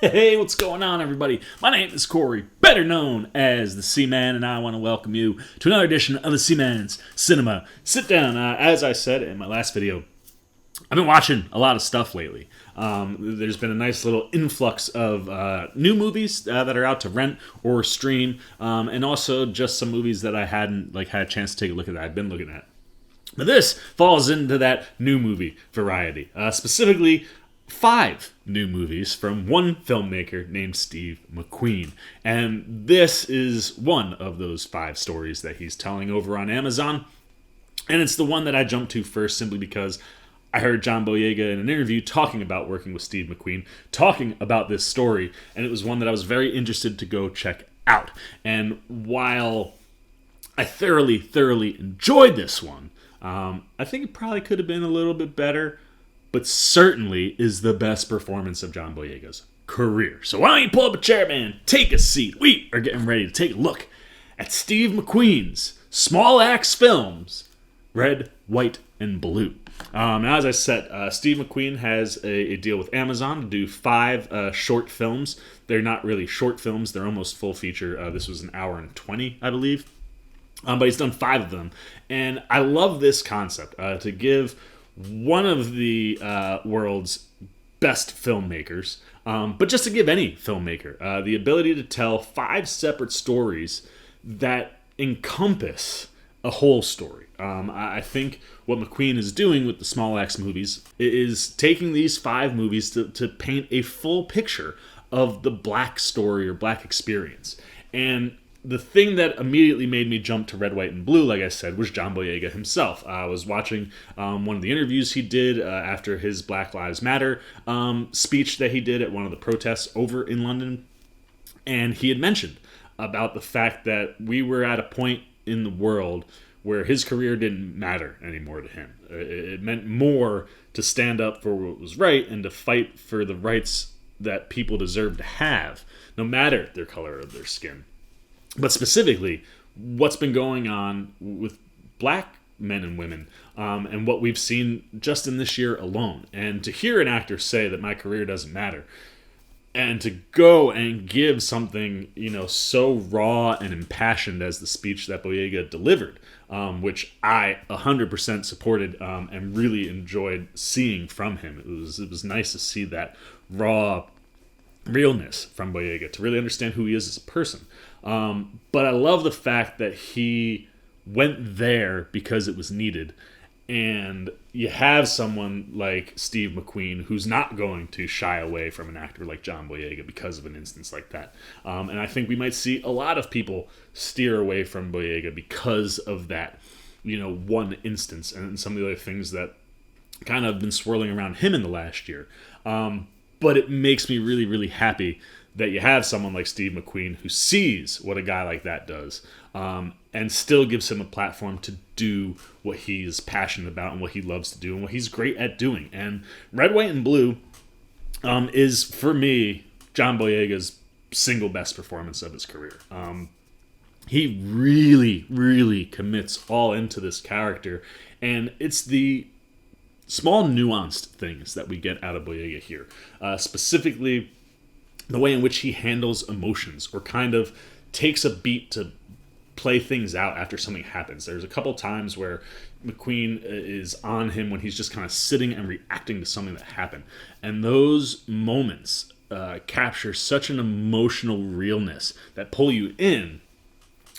Hey, what's going on, everybody? My name is Corey, better known as the Seaman, and I want to welcome you to another edition of the Seaman's Cinema Sit Down. As I said in my last video, I've been watching a lot of stuff lately. There's been a nice little influx of new movies that are out to rent or stream, and also just some movies that I hadn't had a chance to take a look at that I've been looking at. But this falls into that new movie variety, specifically 5 new movies from one filmmaker named Steve McQueen. And this is one of those 5 stories that he's telling over on Amazon. And it's the one that I jumped to first simply because I heard John Boyega in an interview talking about working with Steve McQueen, talking about this story, and it was one that I was very interested to go check out. And while I thoroughly enjoyed this one, I think it probably could have been a little bit better, but certainly is the best performance of John Boyega's career. So why don't you pull up a chair, man, take a seat. We are getting ready to take a look at Steve McQueen's Small Axe Films, Red, White, and Blue. Now, as I said, Steve McQueen has a deal with Amazon to do 5 short films. They're not really short films. They're almost full feature. This was an hour and 20, I believe. But he's done 5 of them. And I love this concept, to give one of the world's best filmmakers, but just to give any filmmaker the ability to tell 5 separate stories that encompass a whole story. I think what McQueen is doing with the Small Axe movies is taking these 5 movies to paint a full picture of the Black story or Black experience. And the thing that immediately made me jump to Red, White, and Blue, like I said, was John Boyega himself. I was watching one of the interviews he did after his Black Lives Matter speech that he did at one of the protests over in London. And he had mentioned about the fact that we were at a point in the world where his career didn't matter anymore to him. It meant more to stand up for what was right and to fight for the rights that people deserve to have, no matter their color of their skin. But specifically, what's been going on with Black men and women, and what we've seen just in this year alone. And to hear an actor say that my career doesn't matter, and to go and give something, so raw and impassioned as the speech that Boyega delivered, which I 100% supported and really enjoyed seeing from him. It was nice to see that raw realness from Boyega, to really understand who he is as a person. But I love the fact that he went there because it was needed. And you have someone like Steve McQueen who's not going to shy away from an actor like John Boyega because of an instance like that. And I think we might see a lot of people steer away from Boyega because of that, one instance and some of the other things that kind of been swirling around him in the last year. But it makes me really happy that you have someone like Steve McQueen who sees what a guy like that does, and still gives him a platform to do what he's passionate about and what he loves to do and what he's great at doing. And Red, White, and Blue is, for me, John Boyega's single best performance of his career. He really commits all into this character, and it's the small nuanced things that we get out of Boyega here. Specifically, the way in which he handles emotions or kind of takes a beat to play things out after something happens. There's a couple times where McQueen is on him when he's just kind of sitting and reacting to something that happened. And those moments capture such an emotional realness that pull you in,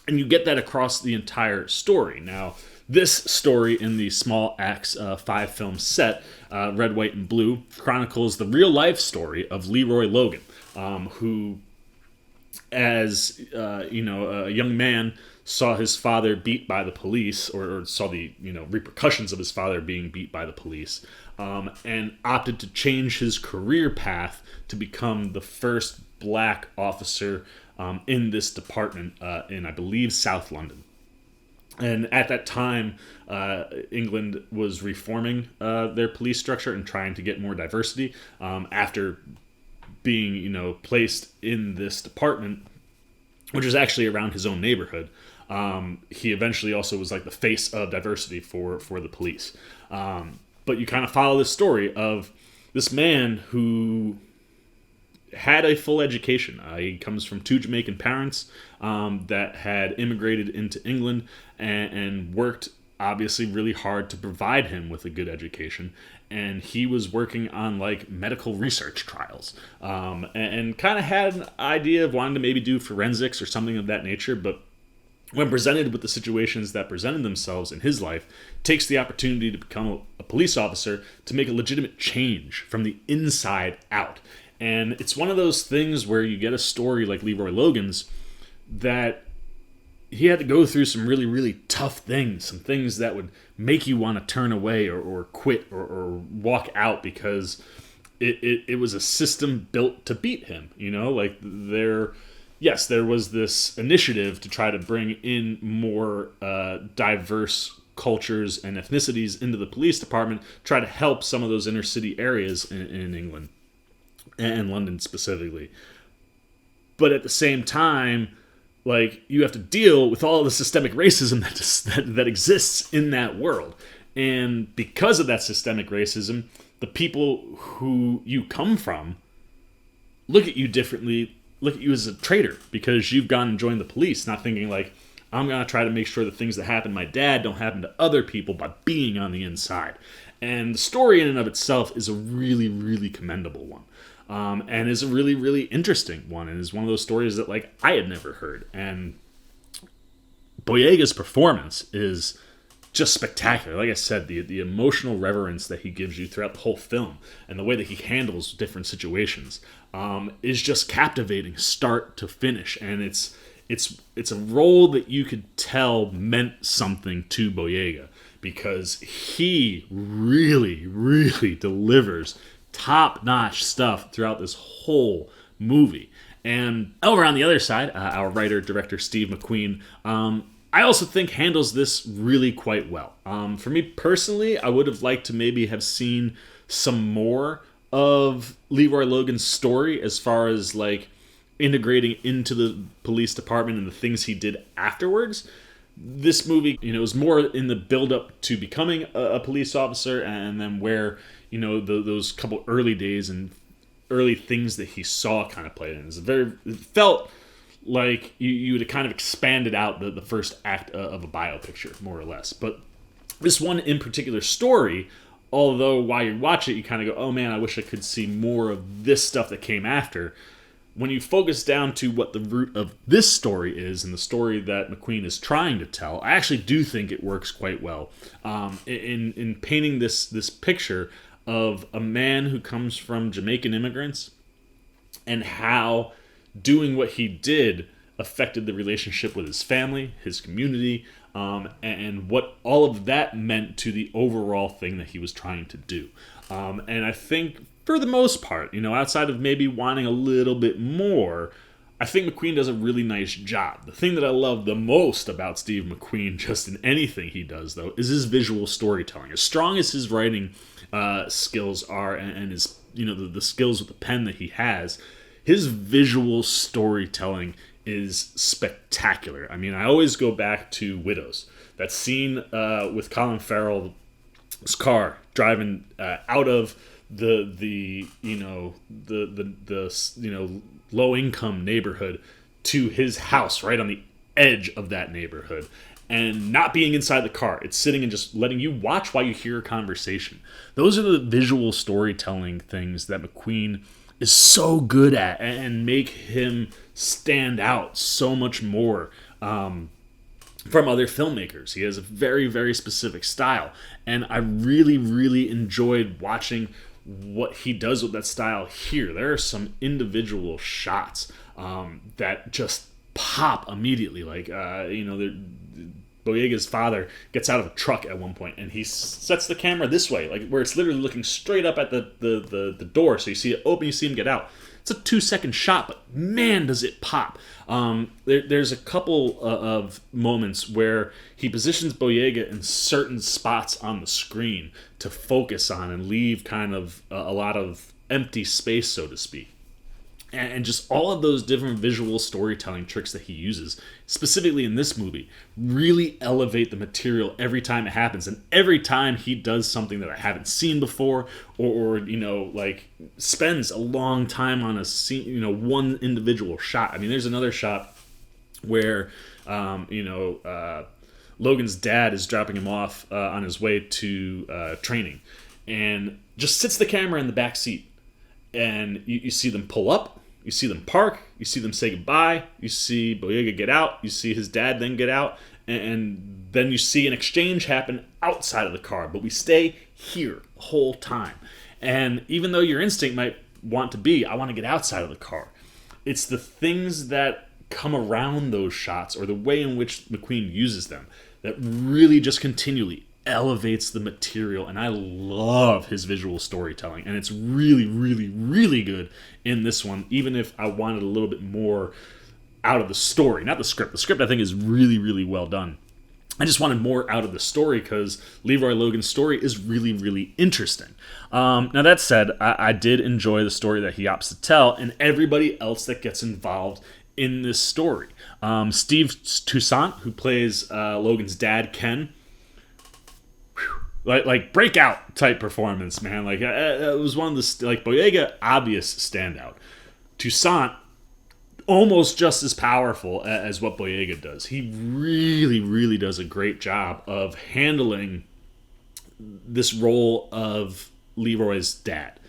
and you get that across the entire story. Now, this story in the Small Axe 5-film set, Red, White, and Blue, chronicles the real-life story of Leroy Logan, who, as a young man, saw his father beat by the police, or saw the repercussions of his father being beat by the police, and opted to change his career path to become the first Black officer in this department in, I believe, South London. And at that time, England was reforming their police structure and trying to get more diversity. After being, placed in this department, which was actually around his own neighborhood, he eventually also was like the face of diversity for the police. But you kind of follow this story of this man who had a full education. He comes from two Jamaican parents that had immigrated into England and worked obviously really hard to provide him with a good education. And he was working on like medical research trials and kind of had an idea of wanting to maybe do forensics or something of that nature. But when presented with the situations that presented themselves in his life, takes the opportunity to become a police officer to make a legitimate change from the inside out. And it's one of those things where you get a story like Leroy Logan's that he had to go through some really, really tough things, some things that would make you want to turn away or quit or walk out because it was a system built to beat him. You know, like there was this initiative to try to bring in more diverse cultures and ethnicities into the police department, try to help some of those inner city areas in England and London specifically. But at the same time, like, you have to deal with all the systemic racism that exists in that world. And because of that systemic racism, the people who you come from look at you differently, look at you as a traitor because you've gone and joined the police, not thinking like, I'm going to try to make sure the things that happen to my dad don't happen to other people by being on the inside. And the story in and of itself is a really, really commendable one. And is a really, really interesting one, and is one of those stories that like I had never heard. And Boyega's performance is just spectacular. Like I said, the emotional reverence that he gives you throughout the whole film, and the way that he handles different situations, is just captivating, start to finish. And it's a role that you could tell meant something to Boyega because he really, really delivers top-notch stuff throughout this whole movie. And over on the other side, our writer-director Steve McQueen, I also think handles this really quite well. For me personally, I would have liked to maybe have seen some more of Leroy Logan's story as far as like integrating into the police department and the things he did afterwards. This movie, was more in the build-up to becoming a police officer, and then where those couple early days and early things that he saw kind of played in. It felt like you would have kind of expanded out the first act of a bio picture, more or less. But this one in particular story, although while you watch it, you kind of go, oh man, I wish I could see more of this stuff that came after. When you focus down to what the root of this story is and the story that McQueen is trying to tell, I actually do think it works quite well in painting this picture of a man who comes from Jamaican immigrants and how doing what he did affected the relationship with his family, his community, and what all of that meant to the overall thing that he was trying to do. And I think for the most part, outside of maybe wanting a little bit more, I think McQueen does a really nice job. The thing that I love the most about Steve McQueen, just in anything he does, though, is his visual storytelling. As strong as his writing skills are, and his the skills with the pen that he has, his visual storytelling is spectacular. I mean, I always go back to Widows. That scene with Colin Farrell's car driving out of the low income neighborhood to his house right on the edge of that neighborhood, and not being inside the car. It's sitting and just letting you watch while you hear a conversation. Those are the visual storytelling things that McQueen is so good at and make him stand out so much more from other filmmakers. He has a very, very specific style, and I really, really enjoyed watching what he does with that style here. There are some individual shots that just pop immediately. Like, Boyega's father gets out of a truck at one point, and he sets the camera this way, like where it's literally looking straight up at the door. So you see it open, you see him get out. It's a 2-second shot, but man, does it pop. There's a couple of moments where he positions Boyega in certain spots on the screen to focus on and leave kind of a lot of empty space, so to speak. and just all of those different visual storytelling tricks that he uses, specifically in this movie, really elevate the material every time it happens. And every time he does something that I haven't seen before, or like spends a long time on a scene, one individual shot. I mean, there's another shot where, Logan's dad is dropping him off on his way to training, and just sits the camera in the back seat, and you see them pull up, you see them park, you see them say goodbye, you see Boyega get out, you see his dad then get out, and then you see an exchange happen outside of the car, but we stay here the whole time. And even though your instinct might want to be, I want to get outside of the car, it's the things that come around those shots, or the way in which McQueen uses them, that really just continually elevates the material. And I love his visual storytelling, and it's really, really, really good in this one, even if I wanted a little bit more out of the story, not the script. The script, I think, is really, really well done. I just wanted more out of the story because Leroy Logan's story is really, really interesting. Now, that said, I did enjoy the story that he opts to tell, and everybody else that gets involved in this story. Steve Toussaint, who plays Logan's dad, Ken, like breakout type performance, man. Like it was one of the Boyega, obvious standout. Toussaint, almost just as powerful as what Boyega does. He really, really does a great job of handling this role of Leroy's dad,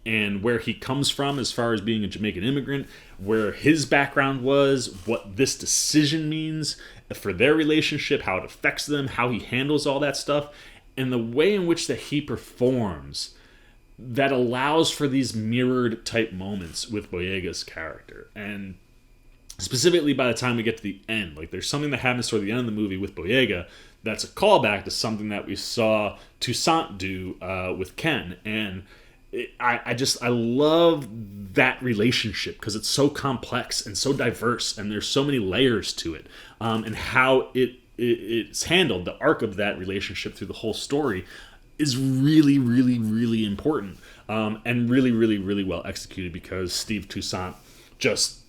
and where he comes from as far as being a Jamaican immigrant, where his background was, what this decision means for their relationship, how it affects them, how he handles all that stuff, and the way in which that he performs that allows for these mirrored type moments with Boyega's character. And specifically by the time we get to the end, like there's something that happens toward the end of the movie with Boyega that's a callback to something that we saw Toussaint do with Ken. And I love that relationship because it's so complex and so diverse, and there's so many layers to it, and how it's handled. The arc of that relationship through the whole story is really, really, really important, and really, really, really well executed because Steve Toussaint, just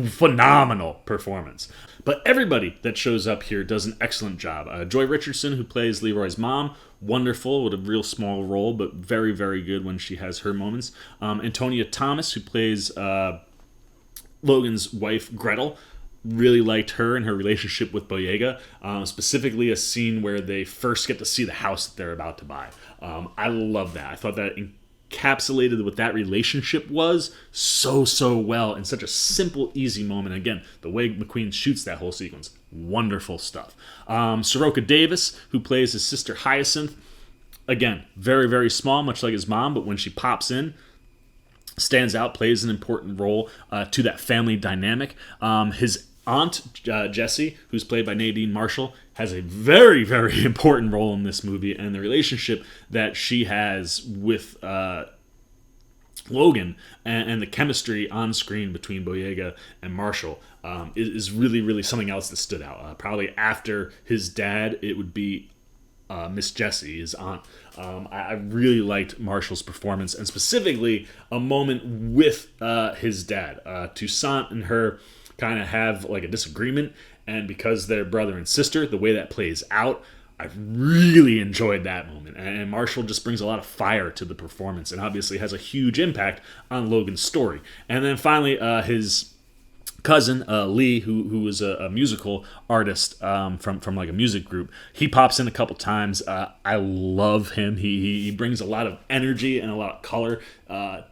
phenomenal performance. But everybody that shows up here does an excellent job. Joy Richardson, who plays Leroy's mom, wonderful with a real small role, but very, very good when she has her moments. Antonia Thomas, who plays Logan's wife, Gretel, really liked her and her relationship with Boyega, specifically a scene where they first get to see the house that they're about to buy. I love that. I thought that encapsulated what that relationship was so well in such a simple, easy moment. Again, the way McQueen shoots that whole sequence, wonderful stuff. Soroka Davis, who plays his sister Hyacinth, again, very, very small, much like his mom, but when she pops in, stands out, plays an important role to that family dynamic. His aunt, Jessie, who's played by Nadine Marshall, has a very, very important role in this movie, and the relationship that she has with Logan and the chemistry on screen between Boyega and Marshall is really, really something else that stood out. Probably after his dad, it would be Miss Jessie, his aunt. I really liked Marshall's performance, and specifically a moment with his dad. Toussaint and her kind of have like a disagreement, and because they're brother and sister, the way that plays out, I really enjoyed that moment. And Marshall just brings a lot of fire to the performance, and obviously has a huge impact on Logan's story. And then finally, his cousin Lee, who was a musical artist from like a music group, he pops in a couple times. I love him. He brings a lot of energy and a lot of color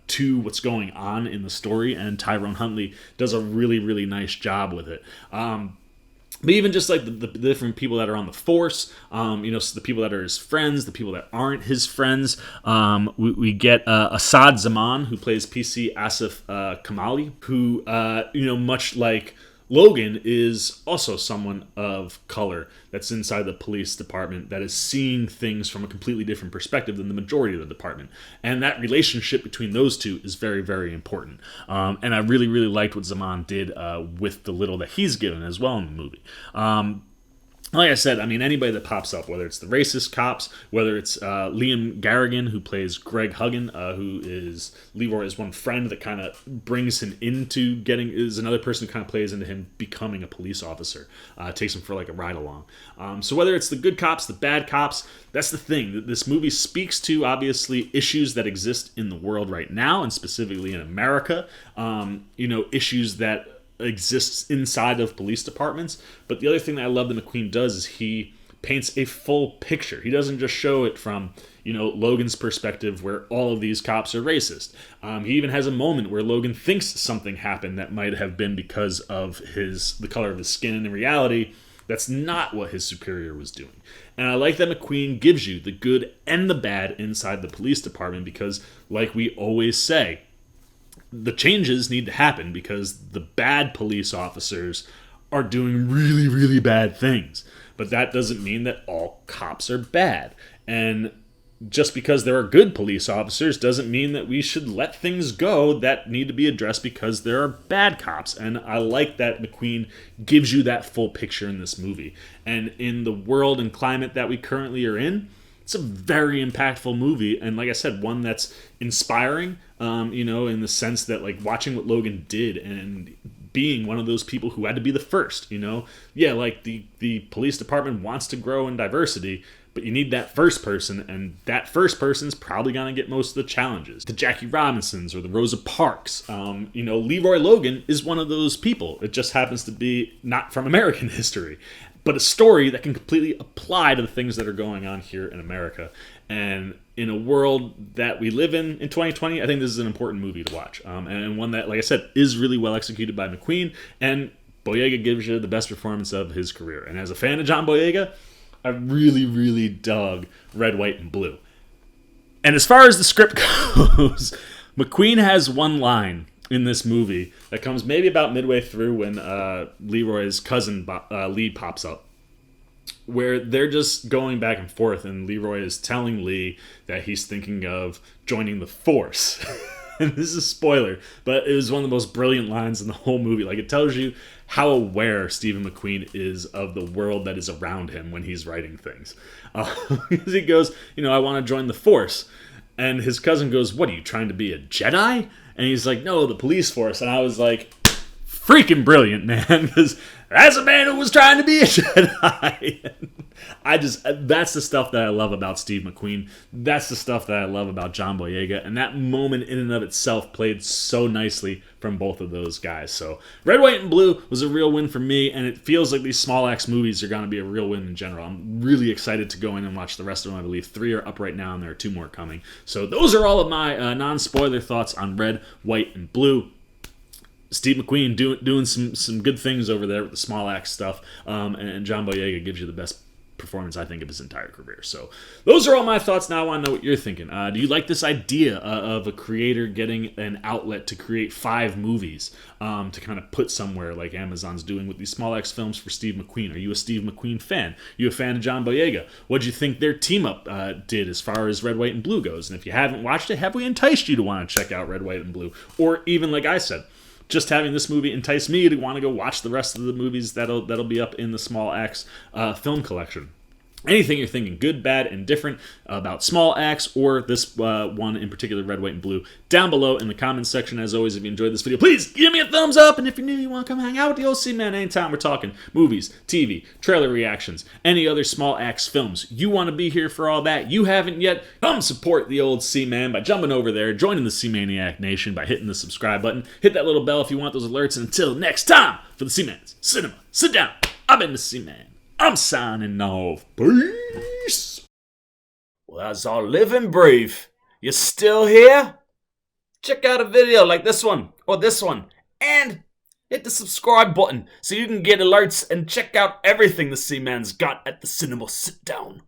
to what's going on in the story, and Tyrone Huntley does a really, really nice job with it. But even just like the different people that are on the force, so the people that are his friends, the people that aren't his friends, we get Assad Zaman, who plays PC Asif Kamali, who, much like Logan, is also someone of color that's inside the police department that is seeing things from a completely different perspective than the majority of the department. And that relationship between those two is very, very important. And I really, really liked what Zaman did with the little that he's given as well in the movie. like I said, I mean, anybody that pops up, whether it's the racist cops, whether it's Liam Garrigan, who plays Greg Huggan, who is Leroy's one friend that kind of brings him into is another person who kind of plays into him becoming a police officer, takes him for like a ride along. So whether it's the good cops, the bad cops, that's the thing. This movie speaks to, obviously, issues that exist in the world right now, and specifically in America, issues that exists inside of police departments. But the other thing that I love that McQueen does is he paints a full picture. He doesn't just show it from, Logan's perspective where all of these cops are racist. He even has a moment where Logan thinks something happened that might have been because of the color of his skin, and in reality, that's not what his superior was doing. And I like that McQueen gives you the good and the bad inside the police department because, like we always say, the changes need to happen because the bad police officers are doing really, really bad things. But that doesn't mean that all cops are bad. And just because there are good police officers doesn't mean that we should let things go that need to be addressed because there are bad cops. And I like that McQueen gives you that full picture in this movie. And in the world and climate that we currently are in, it's a very impactful movie, and like I said, one that's inspiring, in the sense that, like, watching what Logan did and being one of those people who had to be the first, Yeah, like, the police department wants to grow in diversity, but you need that first person, and that first person's probably going to get most of the challenges. The Jackie Robinsons or the Rosa Parks. Leroy Logan is one of those people. It just happens to be not from American history, but a story that can completely apply to the things that are going on here in America. And in a world that we live in 2020, I think this is an important movie to watch. And one that, like I said, is really well executed by McQueen. And Boyega gives you the best performance of his career. And as a fan of John Boyega, I really, really dug Red, White, and Blue. And as far as the script goes, McQueen has one line in this movie that comes maybe about midway through when Leroy's cousin Lee pops up, where they're just going back and forth, and Leroy is telling Lee that he's thinking of joining the force. And this is a spoiler, but it was one of the most brilliant lines in the whole movie. Like, it tells you how aware Stephen McQueen is of the world that is around him when he's writing things. He goes, I want to join the force. And his cousin goes, what, are you trying to be a Jedi? And he's like, no, the police force. And I was like, freaking brilliant, man. Because that's a man who was trying to be a Jedi. That's the stuff that I love about Steve McQueen. That's the stuff that I love about John Boyega. And that moment in and of itself played so nicely from both of those guys. So Red, White, and Blue was a real win for me. And it feels like these Small Axe movies are going to be a real win in general. I'm really excited to go in and watch the rest of them. I believe 3 are up right now, and there are 2 more coming. So those are all of my non-spoiler thoughts on Red, White, and Blue. Steve McQueen doing some good things over there with the Small Axe stuff. And John Boyega gives you the best performance, I think, of his entire career. So those are all my thoughts. Now I want to know what you're thinking. Do you like this idea of a creator getting an outlet to create 5 movies to kind of put somewhere like Amazon's doing with these Small Axe films for Steve McQueen? Are you a Steve McQueen fan? Are you a fan of John Boyega? What do you think their team up did as far as Red, White, and Blue goes? And if you haven't watched it, have we enticed you to want to check out Red, White, and Blue? Or even, like I said, just having this movie entice me to want to go watch the rest of the movies that'll be up in the Small Axe film collection. Anything you're thinking, good, bad, and different about Small Axe or this one in particular, Red, White, and Blue, down below in the comments section. As always, if you enjoyed this video, please give me a thumbs up. And if you're new, you want to come hang out with the old C-Man anytime we're talking movies, TV, trailer reactions, any other Small Axe films. You want to be here for all that. You haven't yet, come support the old C-Man by jumping over there, joining the C-Maniac Nation by hitting the subscribe button. Hit that little bell if you want those alerts. And until next time, for the C-Man's Cinema Sit Down, I've been the C-Man. I'm signing off. Peace. Well, that's all live and breathe. You still here? Check out a video like this one or this one and hit the subscribe button so you can get alerts and check out everything the C-Man's got at the Cinema Sit Down.